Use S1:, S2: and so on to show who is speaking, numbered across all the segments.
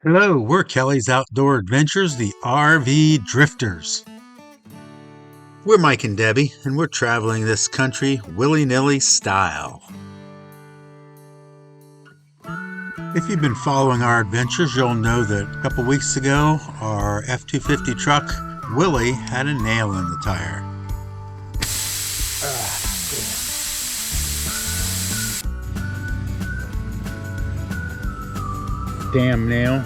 S1: Hello, we're Kelley's Outdoor Adventures, the RV Drifters. We're Mike and Debbie, and we're traveling this country willy-nilly style. If you've been following our adventures, you'll know that a couple weeks ago, our F-250 truck, Willie, had a nail in the tire. Damn nail.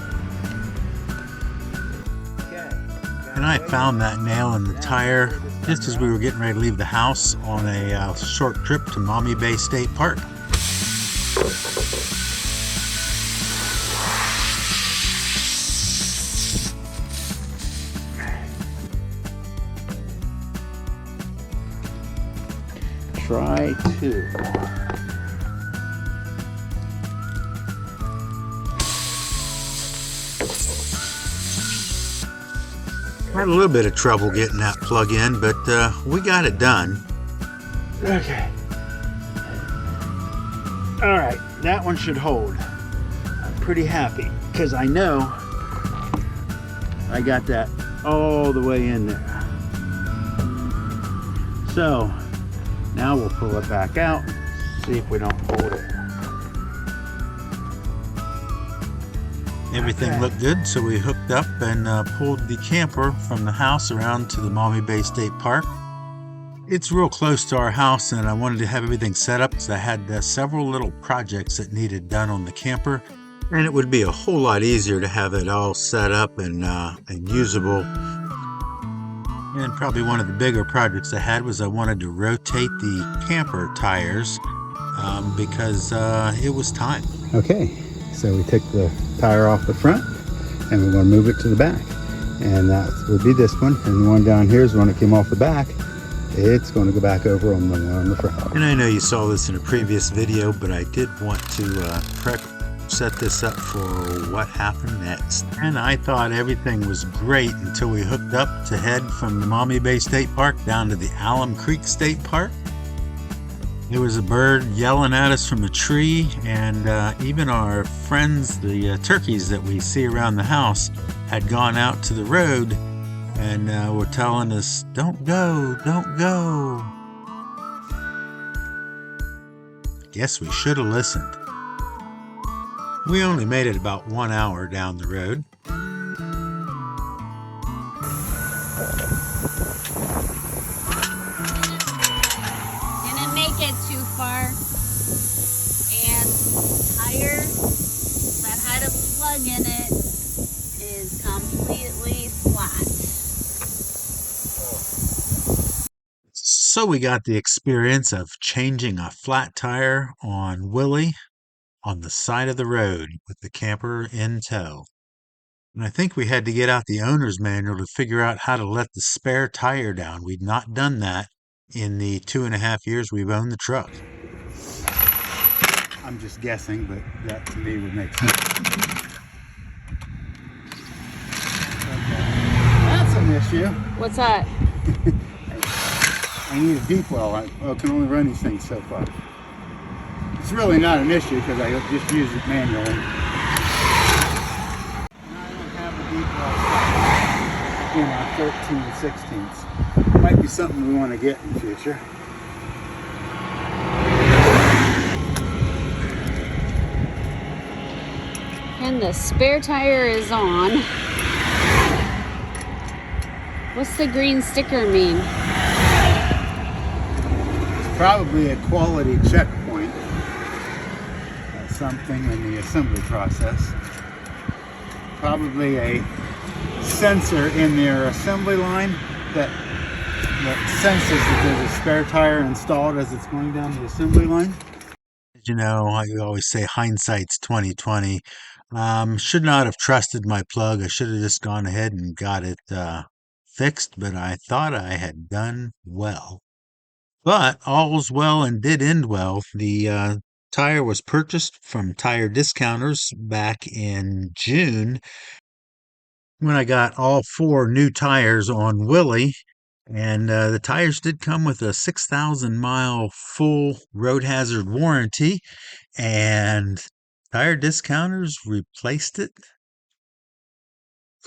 S1: And I found that nail in the tire just as we were getting ready to leave the house on a short trip to Maumee Bay State Park. Try to. Had a little bit of trouble getting that plug in, but we got it done. Okay. All right, that one should hold. I'm pretty happy because I know I got that all the way in there. So now we'll pull it back out, see if we don't hold it. Everything looked good, so we hooked up and pulled the camper from the house around to the Maumee Bay State Park. It's real close to our house, and I wanted to have everything set up because I had several little projects that needed done on the camper, and it would be a whole lot easier to have it all set up and usable. And probably one of the bigger projects I had was I wanted to rotate the camper tires because it was time. Okay. So we took the tire off the front and we're going to move it to the back. And that would be this one. And the one down here is the one that came off the back. It's going to go back over on the one on the front. And I know you saw this in a previous video, but I did want to set this up for what happened next. And I thought everything was great until we hooked up to head from the Maumee Bay State Park down to the Alum Creek State Park. There was a bird yelling at us from a tree, and even our friends, the turkeys that we see around the house, had gone out to the road and were telling us, "Don't go, don't go." Guess we should have listened. We only made it about 1 hour down the road.
S2: Too far, and tire that had a plug in it is completely flat.
S1: So we got the experience of changing a flat tire on Willie on the side of the road with the camper in tow. And I think we had to get out the owner's manual to figure out how to let the spare tire down. We'd not done that in the 2.5 years we've owned the truck. I'm just guessing, but that to me would make sense. Okay. That's an issue.
S2: What's that?
S1: I need a deep well. I can only run these things so far. It's really not an issue because I just use it manually. I don't have a deep well. 13/16. Might be something we want to get in the future.
S2: And the spare tire is on. What's the green sticker mean?
S1: It's probably a quality checkpoint. Something in the assembly process. Probably a sensor in their assembly line that senses that there's a spare tire installed as it's going down the assembly line. You know, I always say hindsight's 20/20. Should not have trusted my plug. I should have just gone ahead and got it fixed, but I thought I had done well. But all's well and did end well. The tire was purchased from tire discounters back in June when I got all 4 new tires on Willie. And the tires did come with a 6,000-mile full road hazard warranty, and tire discounters replaced it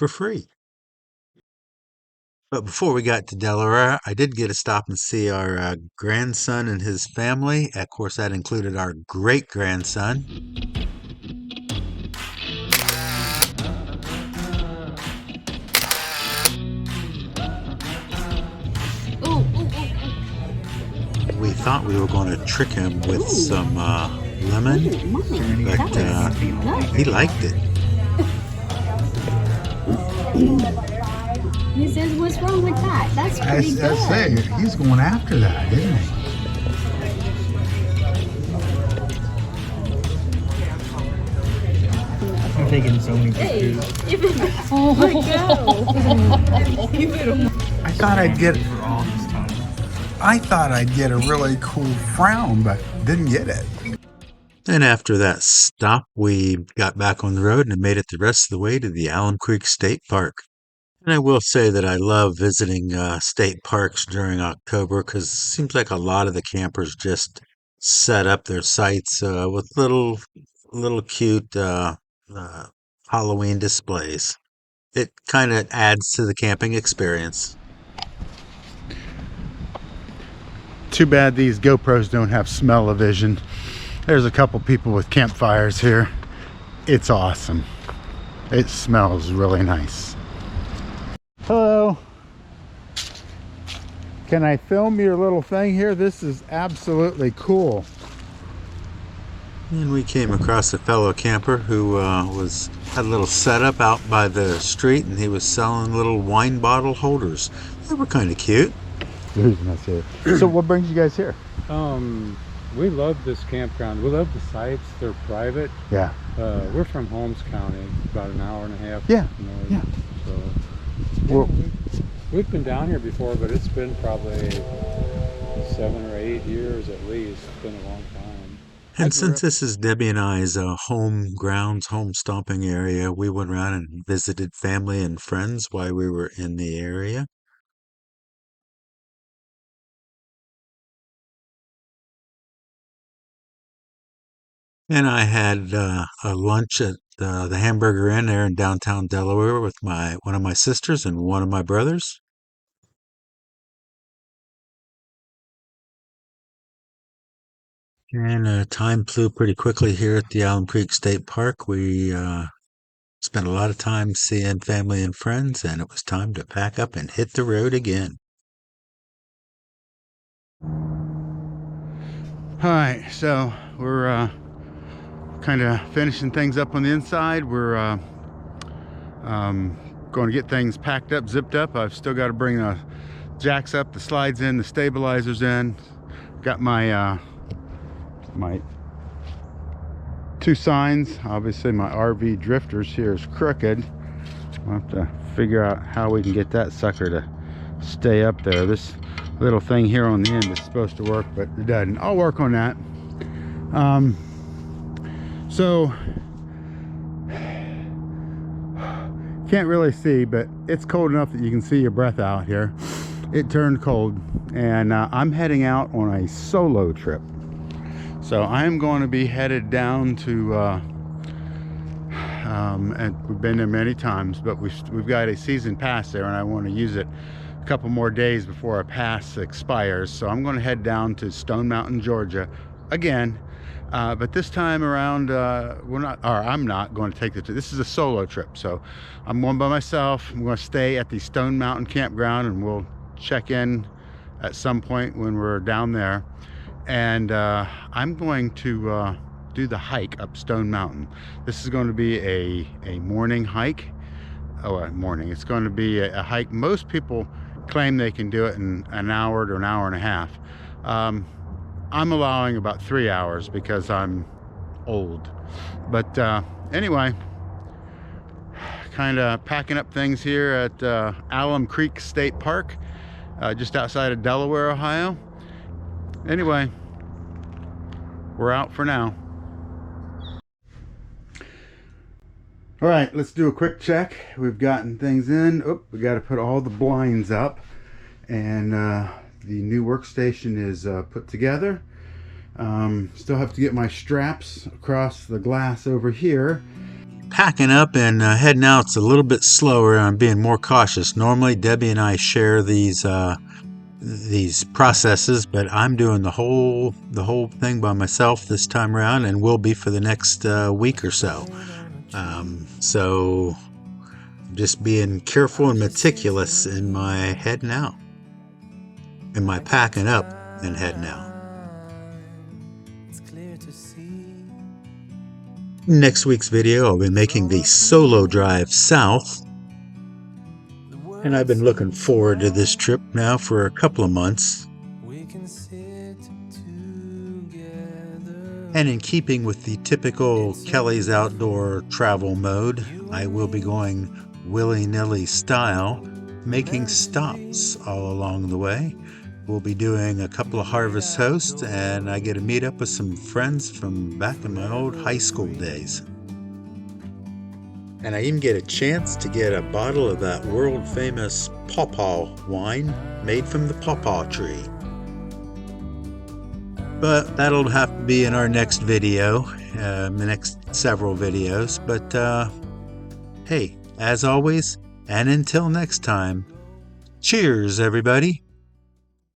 S1: for free. But before we got to Delaware, I did get to stop and see our grandson and his family. Of course, that included our great-grandson. We thought we were going to trick him with some lemon, but he liked it.
S2: He says, what's wrong with that? That's pretty good.
S3: I say, he's going after that, isn't he?
S4: I'm taking so many pictures.
S3: I thought I'd get a really cool frown, but didn't get it.
S1: And after that stop, we got back on the road and made it the rest of the way to the Alum Creek State Park. And I will say that I love visiting state parks during October because it seems like a lot of the campers just set up their sites with little cute Halloween displays. It kind of adds to the camping experience.
S3: Too bad these GoPros don't have smell-o-vision. There's a couple people with campfires here. It's awesome. It smells really nice. Hello. Can I film your little thing here? This is absolutely cool.
S1: And we came across a fellow camper who had a little setup out by the street, and he was selling little wine bottle holders. They were kind of cute.
S3: So what brings you guys here?
S4: We love this campground. We love the sites. They're private.
S3: Yeah.
S4: We're from Holmes County, about an hour and a half.
S3: Yeah.
S4: North.
S3: Yeah.
S4: So
S3: Well,
S4: we've been down here before, but it's been probably 7 or 8 years at least. It's been a long time.
S1: And since this is Debbie and I's home grounds, home stomping area, we went around and visited family and friends while we were in the area. And I had a lunch at the Hamburger Inn there in downtown Delaware with one of my sisters and one of my brothers. And time flew pretty quickly here at the Alum Creek State Park. We spent a lot of time seeing family and friends, and it was time to pack up and hit the road again.
S3: all right, so we're kind of finishing things up on the inside. We're going to get things packed up, zipped up. I've still got to bring the jacks up, the slides in, the stabilizers in. Got my my 2 signs. Obviously my RVdrifters here is crooked. I'll have to figure out how we can get that sucker to stay up there. This little thing here on the end is supposed to work, but it doesn't. I'll work on that. So can't really see, but it's cold enough that you can see your breath out here. It turned cold, and I'm heading out on a solo trip. So I'm going to be headed down to and we've been there many times, but we've got a season pass there, and I want to use it a couple more days before our pass expires. So I'm going to head down to Stone Mountain, Georgia again. But this time around, I'm not going to take this is a solo trip, so I'm going by myself. I'm going to stay at the Stone Mountain campground, and we'll check in at some point when we're down there. And I'm going to do the hike up Stone Mountain. This is going to be a morning hike. It's going to be a hike. Most people claim they can do it in an hour to an hour and a half. I'm allowing about 3 hours because I'm old. But anyway, kind of packing up things here at Alum Creek State Park, just outside of Delaware, Ohio. Anyway, we're out for now. All right, let's do a quick check. We've gotten things in. Oh, we got to put all the blinds up, and the new workstation is put together. Still have to get my straps across the glass over here.
S1: packing up and heading out's a little bit slower. I'm being more cautious. Normally, Debbie and I share these processes, but I'm doing the whole thing by myself this time around, and will be for the next week or so. So just being careful and meticulous in my heading out, in my packing up and heading out. Next week's video, I'll be making the solo drive south, and I've been looking forward to this trip now for a couple of months. And in keeping with the typical Kelley's outdoor travel mode, I will be going willy-nilly style, making stops all along the way. We'll be doing a couple of harvest hosts, and I get to meet up with some friends from back in my old high school days. And I even get a chance to get a bottle of that world-famous pawpaw wine made from the pawpaw tree. But that'll have to be in our next video, the next several videos. But hey, as always, and until next time, cheers, everybody.